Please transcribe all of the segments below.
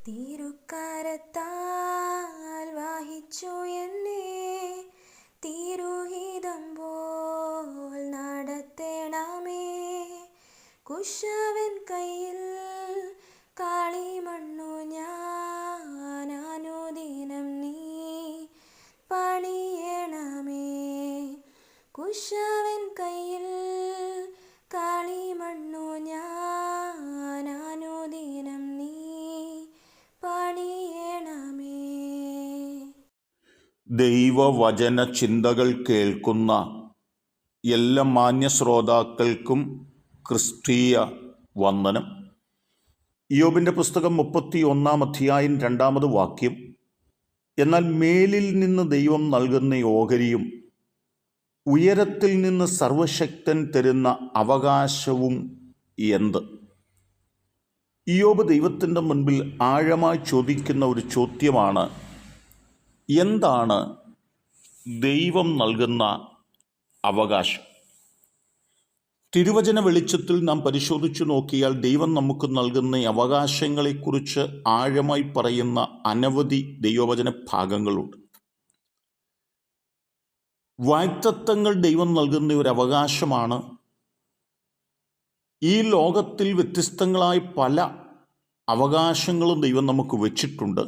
തിരുക്കരത്താൽ വഹിച്ചു എന്നെ തിരുഹിതം പോൽ നടത്തേണമേ. കുശവൻ കയ്യിൽ കളിമണ്ണു ഞാൻ അനുദിനം നീ പണിയണമേ. കുശവൻ കയ്യിൽ കളിമണ്ണു ഞാൻ അനുദിനം നീ പണിയണമേ. ദൈവവചന ചിന്തകൾ കേൾക്കുന്ന എല്ലാ മാന്യ ശ്രോതാക്കൾക്കും ക്രിസ്തീയ വന്ദനം. ഇയ്യോബിൻ്റെ പുസ്തകം 31 അധ്യായം 2 വാക്യം. എന്നാൽ മേലിൽ നിന്ന് ദൈവം നൽകുന്ന ഓഹരിയും ഉയരത്തിൽ നിന്ന് സർവശക്തൻ തരുന്ന അവകാശവും എന്ത്? ഇയ്യോബ് ദൈവത്തിൻ്റെ മുൻപിൽ ആഴമായി ചോദിക്കുന്ന ഒരു ചോദ്യമാണ്, എന്താണ് ദൈവം നൽകുന്ന അവകാശം? തിരുവചന വെളിച്ചത്തിൽ നാം പരിശോധിച്ചു നോക്കിയാൽ ദൈവം നമുക്ക് നൽകുന്ന അവകാശങ്ങളെക്കുറിച്ച് ആഴമായി പറയുന്ന അനവധി ദൈവവചന ഭാഗങ്ങളുണ്ട്. വാഗ്ദത്തങ്ങൾ ദൈവം നൽകുന്ന ഒരു അവകാശമാണ്. ഈ ലോകത്തിൽ വ്യത്യസ്തങ്ങളായ പല അവകാശങ്ങളും ദൈവം നമുക്ക് വച്ചിട്ടുണ്ട്.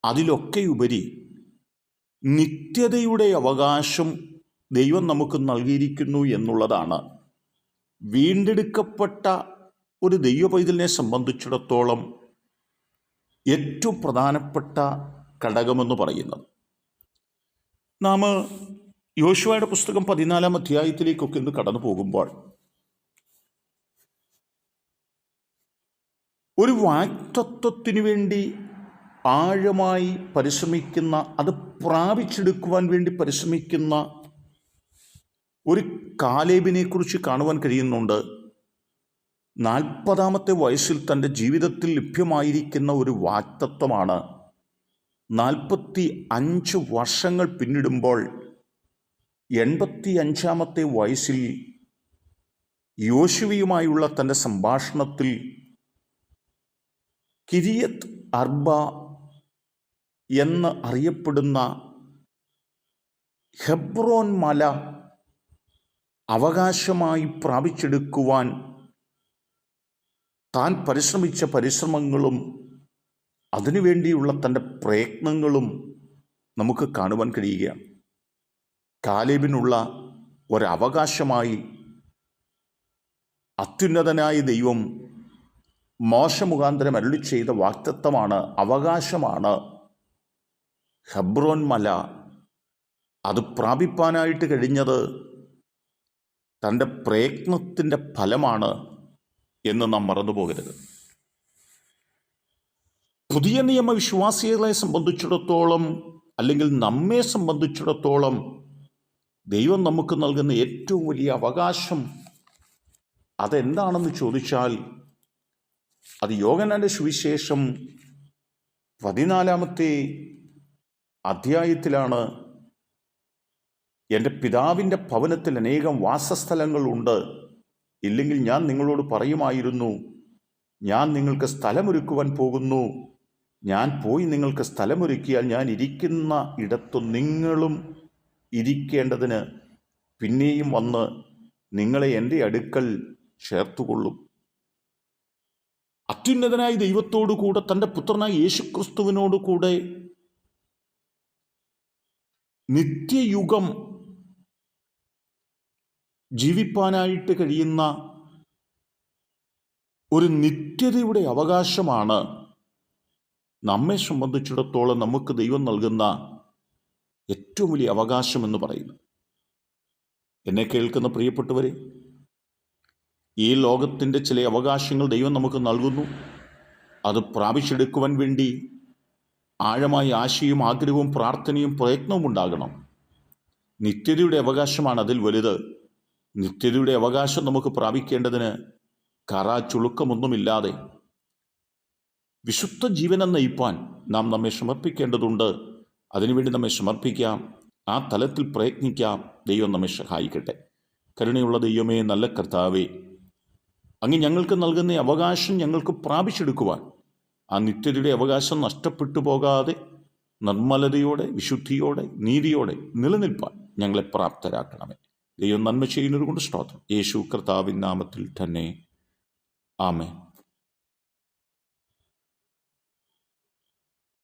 അതിലൊക്കെ ഉപരി നിത്യതയുടെ അവകാശം ദൈവം നമുക്ക് നൽകിയിരിക്കുന്നു എന്നുള്ളതാണ് വീണ്ടെടുക്കപ്പെട്ട ഒരു ദൈവപൈതലിനെ സംബന്ധിച്ചിടത്തോളം ഏറ്റവും പ്രധാനപ്പെട്ട ഘടകമെന്ന് പറയുന്നത്. നാം യോശുവയുടെ പുസ്തകം 14 അധ്യായത്തിലേക്കൊക്കെ ഇന്ന് കടന്നു പോകുമ്പോൾ ഒരു വാഗ്ദത്തത്തിന് വേണ്ടി ആഴമായി പരിശ്രമിക്കുന്ന, അത് പ്രാപിച്ചെടുക്കുവാൻ വേണ്ടി പരിശ്രമിക്കുന്ന ഒരു കാലേബിനെ കുറിച്ച് കാണുവാൻ കഴിയുന്നുണ്ട്. 40-ാമത്തെ വയസ്സിൽ തൻ്റെ ജീവിതത്തിൽ ലഭ്യമായിരിക്കുന്ന ഒരു വാഗ്ദത്തമാണ് 45 വർഷങ്ങൾ പിന്നിടുമ്പോൾ 85-ാമത്തെ വയസ്സിൽ യോശുവയുമായുള്ള തൻ്റെ സംഭാഷണത്തിൽ കിരിയത്ത് അർബ എന്ന് അറിയപ്പെടുന്ന ഹെബ്രോൻ മല അവകാശമായി പ്രാപിച്ചെടുക്കുവാൻ താൻ പരിശ്രമിച്ച പരിശ്രമങ്ങളും അതിനുവേണ്ടിയുള്ള തൻ്റെ പ്രയത്നങ്ങളും നമുക്ക് കാണുവാൻ കഴിയുകയാണ്. കാലേബിനുള്ള ഒരവകാശമായി അത്യുന്നതനായ ദൈവം മോശ മുഖാന്തരം അരുളി ചെയ്ത വാഗ്ദത്തമാണ്, അവകാശമാണ് ഹെബ്രോൻ മല. അത് പ്രാപിപ്പാനായിട്ട് കഴിഞ്ഞത് തൻ്റെ പ്രയത്നത്തിൻ്റെ ഫലമാണ് എന്ന് നാം മറന്നുപോകരുത്. പുതിയ നിയമ വിശ്വാസികളെ സംബന്ധിച്ചിടത്തോളം, അല്ലെങ്കിൽ നമ്മെ സംബന്ധിച്ചിടത്തോളം, ദൈവം നമുക്ക് നൽകുന്ന ഏറ്റവും വലിയ അവകാശം അതെന്താണെന്ന് ചോദിച്ചാൽ അത് യോഹന്നാന്റെ സുവിശേഷം 14-ാമത്തെ അധ്യായത്തിലാണ്. എൻ്റെ പിതാവിൻ്റെ ഭവനത്തിൽ അനേകം വാസസ്ഥലങ്ങളുണ്ട്, ഇല്ലെങ്കിൽ ഞാൻ നിങ്ങളോട് പറയുമായിരുന്നു. ഞാൻ നിങ്ങൾക്ക് സ്ഥലമൊരുക്കുവാൻ പോകുന്നു. ഞാൻ പോയി നിങ്ങൾക്ക് സ്ഥലമൊരുക്കിയാൽ ഞാൻ ഇരിക്കുന്ന ഇടത്തു നിങ്ങളും ഇരിക്കേണ്ടതിന് പിന്നെയും വന്ന് നിങ്ങളെ എൻ്റെ അടുക്കൽ ചേർത്തുകൊള്ളും. അത്യുന്നതനായ ദൈവത്തോടു കൂടെ, തൻ്റെ പുത്രനായ യേശുക്രിസ്തുവിനോട് കൂടെ നിത്യയുഗം ജീവിപ്പാനായിട്ട് കഴിയുന്ന ഒരു നിത്യതയുടെ അവകാശമാണ് നമ്മെ സംബന്ധിച്ചിടത്തോളം നമുക്ക് ദൈവം നൽകുന്ന ഏറ്റവും വലിയ അവകാശം എന്ന് പറയുന്നത്. എന്നെ കേൾക്കുന്ന പ്രിയപ്പെട്ടവരെ, ഈ ലോകത്തിൻ്റെ ചില അവകാശങ്ങൾ ദൈവം നമുക്ക് നൽകുന്നു. അത് പ്രാപിച്ചെടുക്കുവാൻ വേണ്ടി ആഴമായ ആശയും ആഗ്രഹവും പ്രാർത്ഥനയും പ്രയത്നവും ഉണ്ടാകണം. നിത്യതയുടെ അവകാശമാണ് അതിൽ വലുത്. നിത്യതയുടെ അവകാശം നമുക്ക് പ്രാപിക്കേണ്ടതിന് ചുളുക്കമൊന്നുമില്ലാതെ വിശുദ്ധ ജീവനം നയിപ്പാൻ നാം നമ്മെ സമർപ്പിക്കേണ്ടതുണ്ട്. അതിനുവേണ്ടി നമ്മെ സമർപ്പിക്കാം, ആ തലത്തിൽ പ്രയത്നിക്കാം. ദൈവം നമ്മെ സഹായിക്കട്ടെ. കരുണയുള്ള ദൈവമേ, നല്ല കർത്താവേ, അങ്ങ് ഞങ്ങൾക്ക് നൽകുന്ന അവകാശം ഞങ്ങൾക്ക് പ്രാപിച്ചെടുക്കുവാൻ ആ നിത്യതയുടെ അവകാശം നഷ്ടപ്പെട്ടു പോകാതെ നിർമ്മലതയോടെ, വിശുദ്ധിയോടെ, നീതിയോടെ നിലനിൽപ്പാൻ ഞങ്ങളെ പ്രാപ്തരാക്കണമേ. ദൈവം നന്മ ചെയ്യുന്നത് കൊണ്ട് സ്തോത്രം. യേശു കർത്താവിൻ നാമത്തിൽ തന്നെ ആമേൻ.